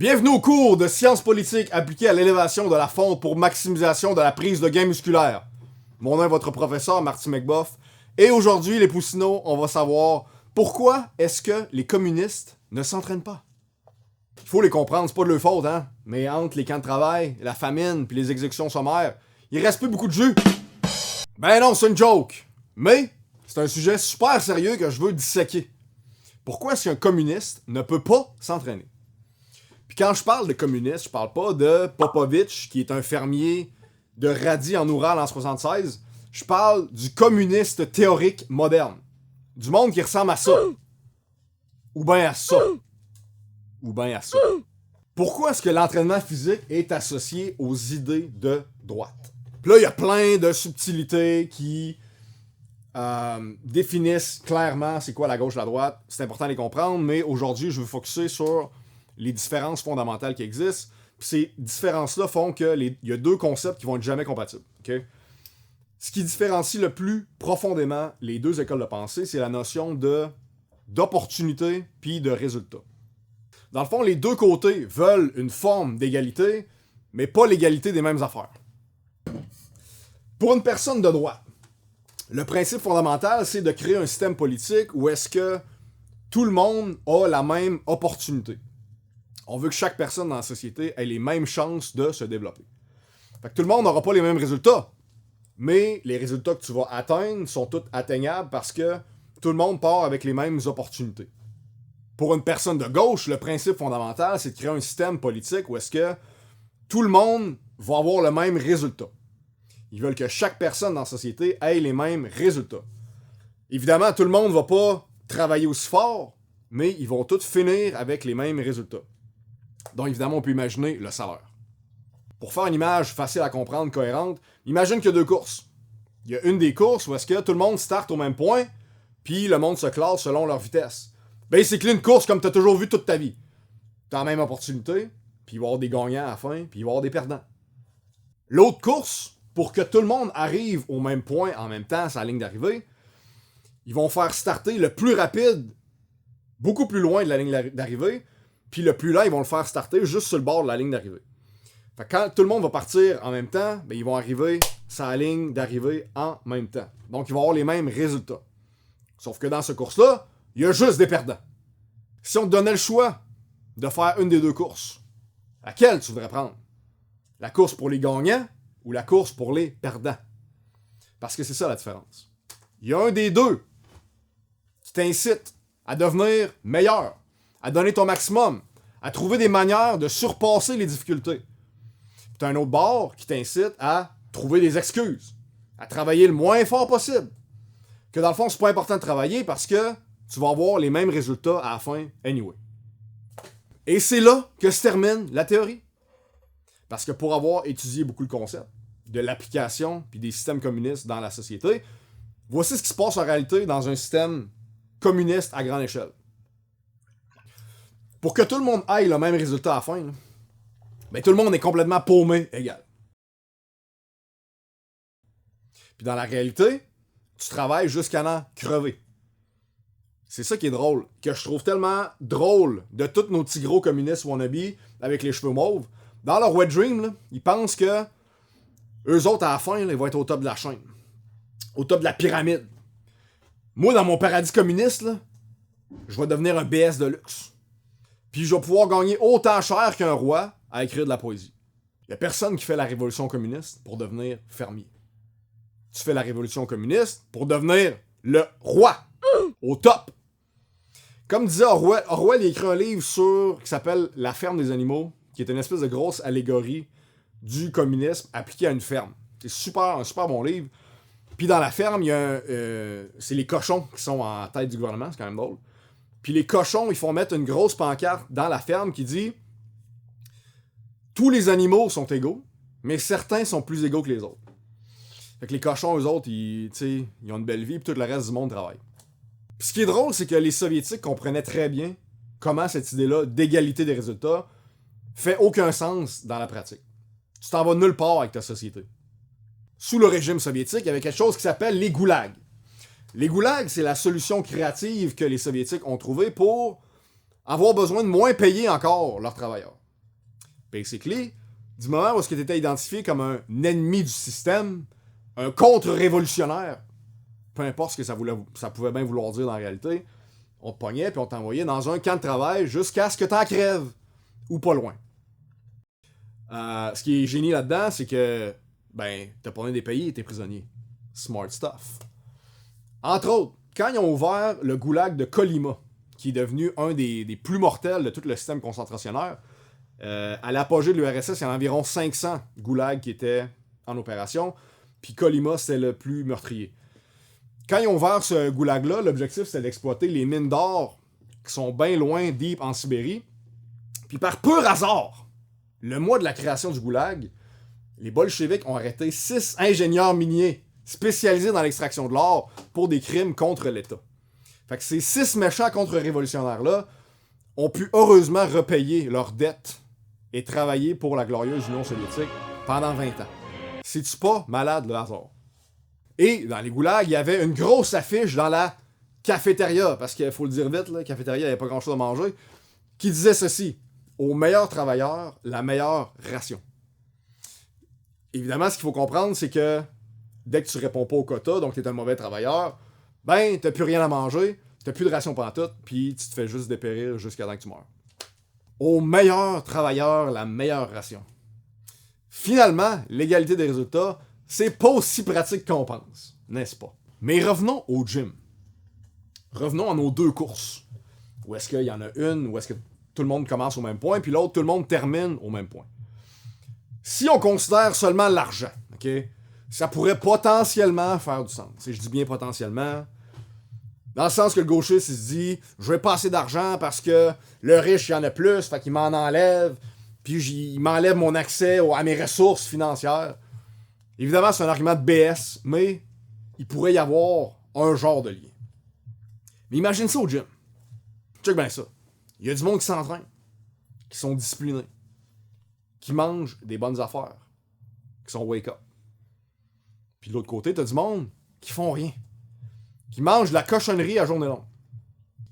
Bienvenue au cours de sciences politiques appliquées à l'élévation de la fonte pour maximisation de la prise de gain musculaire. Mon nom est votre professeur Marty McBoff, et aujourd'hui, les poussinots, on va savoir pourquoi est-ce que les communistes ne s'entraînent pas. Il faut les comprendre, c'est pas de leur faute, hein, mais entre les camps de travail, la famine puis les exécutions sommaires, il reste plus beaucoup de jus. Ben non, c'est une joke, mais c'est un sujet super sérieux que je veux disséquer. Pourquoi est-ce qu'un communiste ne peut pas s'entraîner? Puis quand je parle de communiste, je parle pas de Popovitch, qui est un fermier de radis en Oural en 76. Je parle du communiste théorique moderne. Du monde qui ressemble à ça. Ou bien à ça. Ou bien à ça. Pourquoi est-ce que l'entraînement physique est associé aux idées de droite? Puis là, il y a plein de subtilités qui définissent clairement c'est quoi la gauche et la droite. C'est important de les comprendre, mais aujourd'hui, je veux focusser sur les différences fondamentales qui existent. Puis ces différences-là font qu'il y a deux concepts qui vont être jamais compatibles. Okay? Ce qui différencie le plus profondément les deux écoles de pensée, c'est la notion d'opportunité puis de résultat. Dans le fond, les deux côtés veulent une forme d'égalité, mais pas l'égalité des mêmes affaires. Pour une personne de droite, le principe fondamental, c'est de créer un système politique où est-ce que tout le monde a la même opportunité. On veut que chaque personne dans la société ait les mêmes chances de se développer. Fait que tout le monde n'aura pas les mêmes résultats, mais les résultats que tu vas atteindre sont tous atteignables parce que tout le monde part avec les mêmes opportunités. Pour une personne de gauche, le principe fondamental, c'est de créer un système politique où est-ce que tout le monde va avoir le même résultat. Ils veulent que chaque personne dans la société ait les mêmes résultats. Évidemment, tout le monde ne va pas travailler aussi fort, mais ils vont tous finir avec les mêmes résultats. Donc évidemment, on peut imaginer le salaire. Pour faire une image facile à comprendre, cohérente, imagine qu'il y a deux courses. Il y a une des courses où est-ce que tout le monde starte au même point, puis le monde se classe selon leur vitesse. Basically, une course comme tu as toujours vu toute ta vie. Tu as la même opportunité, puis il va y avoir des gagnants à la fin, puis il va y avoir des perdants. L'autre course, pour que tout le monde arrive au même point en même temps, sur la ligne d'arrivée, ils vont faire starter le plus rapide, beaucoup plus loin de la ligne d'arrivée, puis le plus lent, ils vont le faire starter juste sur le bord de la ligne d'arrivée. Fait que quand tout le monde va partir en même temps, ben ils vont arriver sur la ligne d'arrivée en même temps. Donc, ils vont avoir les mêmes résultats. Sauf que dans ce course-là, il y a juste des perdants. Si on te donnait le choix de faire une des deux courses, laquelle tu voudrais prendre? La course pour les gagnants ou la course pour les perdants? Parce que c'est ça la différence. Il y a un des deux qui t'incite à devenir meilleur, à donner ton maximum, à trouver des manières de surpasser les difficultés. Puis t'as un autre bord qui t'incite à trouver des excuses, à travailler le moins fort possible. Que dans le fond, c'est pas important de travailler parce que tu vas avoir les mêmes résultats à la fin anyway. Et c'est là que se termine la théorie. Parce que pour avoir étudié beaucoup le concept de l'application puis des systèmes communistes dans la société, voici ce qui se passe en réalité dans un système communiste à grande échelle. Pour que tout le monde aille le même résultat à la fin, là, ben tout le monde est complètement paumé égal. Puis dans la réalité, tu travailles jusqu'à en crever. C'est ça qui est drôle, que je trouve tellement drôle de tous nos petits gros communistes wannabe avec les cheveux mauves. Dans leur wet dream, là, ils pensent que eux autres, à la fin, là, ils vont être au top de la chaîne. Au top de la pyramide. Moi, dans mon paradis communiste, là, je vais devenir un BS de luxe. Puis je vais pouvoir gagner autant cher qu'un roi à écrire de la poésie. Il n'y a personne qui fait la révolution communiste pour devenir fermier. Tu fais la révolution communiste pour devenir le roi. Au top. Comme disait Orwell, il a écrit un livre qui s'appelle La ferme des animaux, qui est une espèce de grosse allégorie du communisme appliqué à une ferme. C'est un super bon livre. Puis dans la ferme, il y a c'est les cochons qui sont en tête du gouvernement, c'est quand même drôle. Puis les cochons, ils font mettre une grosse pancarte dans la ferme qui dit « Tous les animaux sont égaux, mais certains sont plus égaux que les autres. » Fait que les cochons, eux autres, ils ont une belle vie, puis tout le reste du monde travaille. Puis ce qui est drôle, c'est que les Soviétiques comprenaient très bien comment cette idée-là d'égalité des résultats fait aucun sens dans la pratique. Tu t'en vas nulle part avec ta société. Sous le régime soviétique, il y avait quelque chose qui s'appelle les goulags. Les goulags, c'est la solution créative que les Soviétiques ont trouvée pour avoir besoin de moins payer encore leurs travailleurs. Basically, du moment où tu étais identifié comme un ennemi du système, un contre-révolutionnaire, peu importe ce que ça pouvait bien vouloir dire dans la réalité, on te pognait puis on t'envoyait dans un camp de travail jusqu'à ce que t'en crèves, ou pas loin. Ce qui est génial là-dedans, c'est que t'as pas des pays et t'es prisonnier. Smart stuff. Entre autres, quand ils ont ouvert le goulag de Kolyma, qui est devenu un des plus mortels de tout le système concentrationnaire, à l'apogée de l'URSS, il y a environ 500 goulags qui étaient en opération, puis Kolyma, c'était le plus meurtrier. Quand ils ont ouvert ce goulag-là, l'objectif, c'était d'exploiter les mines d'or qui sont bien loin, deep, en Sibérie. Puis par pur hasard, le mois de la création du goulag, les bolcheviks ont arrêté 6 ingénieurs miniers spécialisés dans l'extraction de l'or pour des crimes contre l'État. Fait que ces 6 méchants contre-révolutionnaires-là ont pu heureusement repayer leurs dettes et travailler pour la glorieuse Union soviétique pendant 20 ans. C'est-tu pas malade le hasard? Et dans les goulags, il y avait une grosse affiche dans la cafétéria, parce qu'il faut le dire vite, la cafétéria, il n'y avait pas grand-chose à manger, qui disait ceci: aux meilleurs travailleurs, la meilleure ration. Évidemment, ce qu'il faut comprendre, c'est que dès que tu réponds pas au quota, donc tu es un mauvais travailleur, t'as plus rien à manger, t'as plus de ration pantoute, puis tu te fais juste dépérir jusqu'à temps que tu meurs. Aux meilleurs travailleurs, la meilleure ration. Finalement, l'égalité des résultats, c'est pas aussi pratique qu'on pense, n'est-ce pas? Mais revenons au gym. Revenons à nos 2 courses. Où est-ce qu'il y en a une, où est-ce que tout le monde commence au même point, puis l'autre, tout le monde termine au même point. Si on considère seulement l'argent, ok, ça pourrait potentiellement faire du sens. Et je dis bien potentiellement, dans le sens que le gauchiste, il se dit, je vais pas assez d'argent parce que le riche, il en a plus, fait qu'il m'en enlève, puis il m'enlève mon accès à mes ressources financières. Évidemment, c'est un argument de BS, mais il pourrait y avoir un genre de lien. Mais imagine ça au gym. Check bien ça. Il y a du monde qui s'entraîne, qui sont disciplinés, qui mangent des bonnes affaires, qui sont wake-up. Puis de l'autre côté, t'as du monde qui font rien, qui mangent de la cochonnerie à journée longue.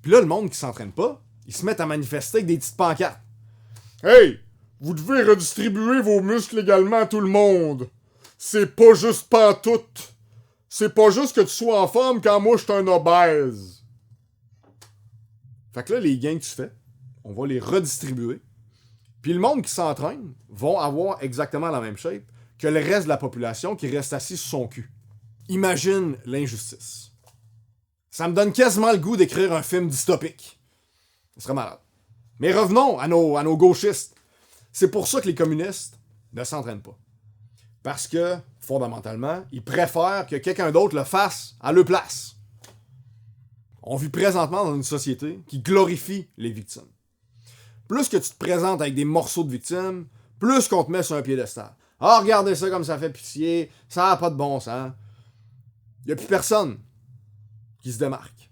Puis là, le monde qui s'entraîne pas, ils se mettent à manifester avec des petites pancartes. Hey! Vous devez redistribuer vos muscles également à tout le monde. C'est pas juste pantoute. C'est pas juste que tu sois en forme quand moi je suis un obèse. Fait que là, les gains que tu fais, on va les redistribuer. Puis le monde qui s'entraîne vont avoir exactement la même shape que le reste de la population qui reste assis sur son cul. Imagine l'injustice. Ça me donne quasiment le goût d'écrire un film dystopique. Ce serait malade. Mais revenons à nos gauchistes. C'est pour ça que les communistes ne s'entraînent pas. Parce que, fondamentalement, ils préfèrent que quelqu'un d'autre le fasse à leur place. On vit présentement dans une société qui glorifie les victimes. Plus que tu te présentes avec des morceaux de victimes, plus qu'on te met sur un piédestal. Ah, regardez ça comme ça fait pitié, ça n'a pas de bon sens. Il n'y a plus personne qui se démarque.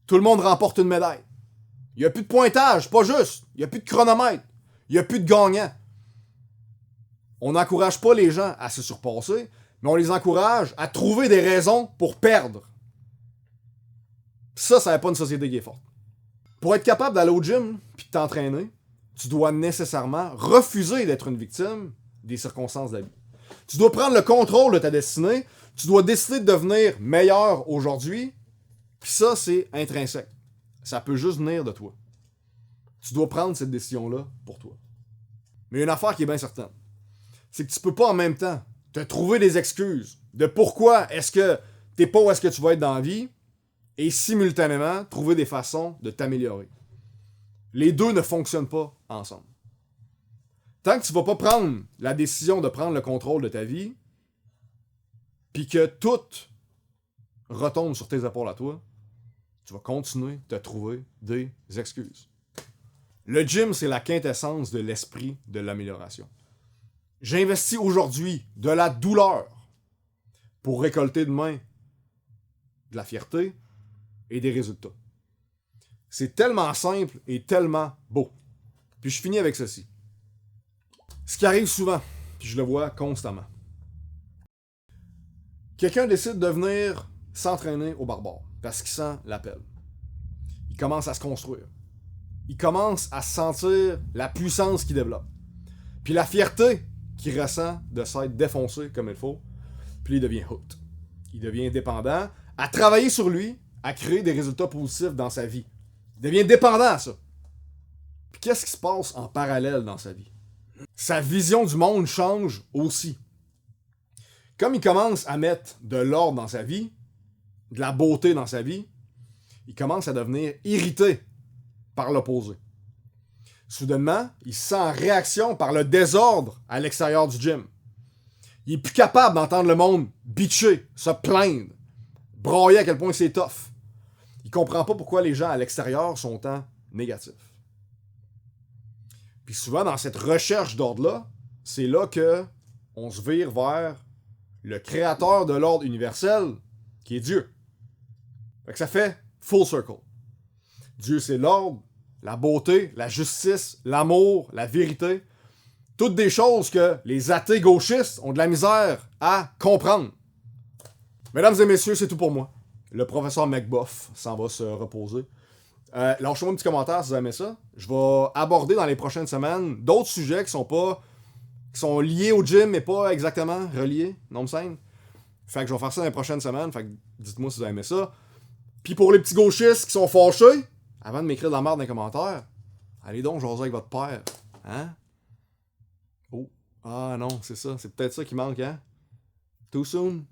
Tout le monde remporte une médaille. Il n'y a plus de pointage, pas juste. Il n'y a plus de chronomètre. Il n'y a plus de gagnant. On n'encourage pas les gens à se surpasser, mais on les encourage à trouver des raisons pour perdre. Ça n'est pas une société qui est forte. Pour être capable d'aller au gym puis de t'entraîner, tu dois nécessairement refuser d'être une victime des circonstances de la vie. Tu dois prendre le contrôle de ta destinée, tu dois décider de devenir meilleur aujourd'hui, puis ça, c'est intrinsèque. Ça peut juste venir de toi. Tu dois prendre cette décision-là pour toi. Mais il y a une affaire qui est bien certaine. C'est que tu peux pas en même temps te trouver des excuses de pourquoi est-ce que t'es pas où est-ce que tu vas être dans la vie et simultanément trouver des façons de t'améliorer. Les deux ne fonctionnent pas ensemble. Tant que tu vas pas prendre la décision de prendre le contrôle de ta vie, puis que tout retombe sur tes épaules à toi, tu vas continuer de te trouver des excuses. Le gym, c'est la quintessence de l'esprit de l'amélioration. J'investis aujourd'hui de la douleur pour récolter demain de la fierté et des résultats. C'est tellement simple et tellement beau. Puis je finis avec ceci. Ce qui arrive souvent, puis je le vois constamment. Quelqu'un décide de venir s'entraîner au barbare parce qu'il sent l'appel. Il commence à se construire. Il commence à sentir la puissance qu'il développe. Puis la fierté qu'il ressent de s'être défoncé comme il faut. Puis il devient hooked. Il devient dépendant à travailler sur lui, à créer des résultats positifs dans sa vie. Il devient dépendant à ça. Puis qu'est-ce qui se passe en parallèle dans sa vie? Sa vision du monde change aussi. Comme il commence à mettre de l'ordre dans sa vie, de la beauté dans sa vie, il commence à devenir irrité par l'opposé. Soudainement, il se sent en réaction par le désordre à l'extérieur du gym. Il est plus capable d'entendre le monde bitcher, se plaindre, brailler à quel point c'est tough. Il comprend pas pourquoi les gens à l'extérieur sont tant négatifs. Puis souvent, dans cette recherche d'ordre-là, c'est là que on se vire vers le créateur de l'ordre universel, qui est Dieu. Fait que ça fait full circle. Dieu, c'est l'ordre, la beauté, la justice, l'amour, la vérité. Toutes des choses que les athées gauchistes ont de la misère à comprendre. Mesdames et messieurs, c'est tout pour moi. Le professeur McBuff s'en va se reposer. Lâchez-moi un petit commentaire si vous aimez ça. Je vais aborder dans les prochaines semaines d'autres sujets qui sont liés au gym, mais pas exactement reliés, non me scène. Fait que je vais faire ça dans les prochaines semaines. Fait que dites-moi si vous aimez ça. Puis pour les petits gauchistes qui sont fâchés, avant de m'écrire de la merde dans les commentaires, allez donc jaser avec votre père. Hein? Oh. Ah non, c'est ça. C'est peut-être ça qui manque, hein? Too soon?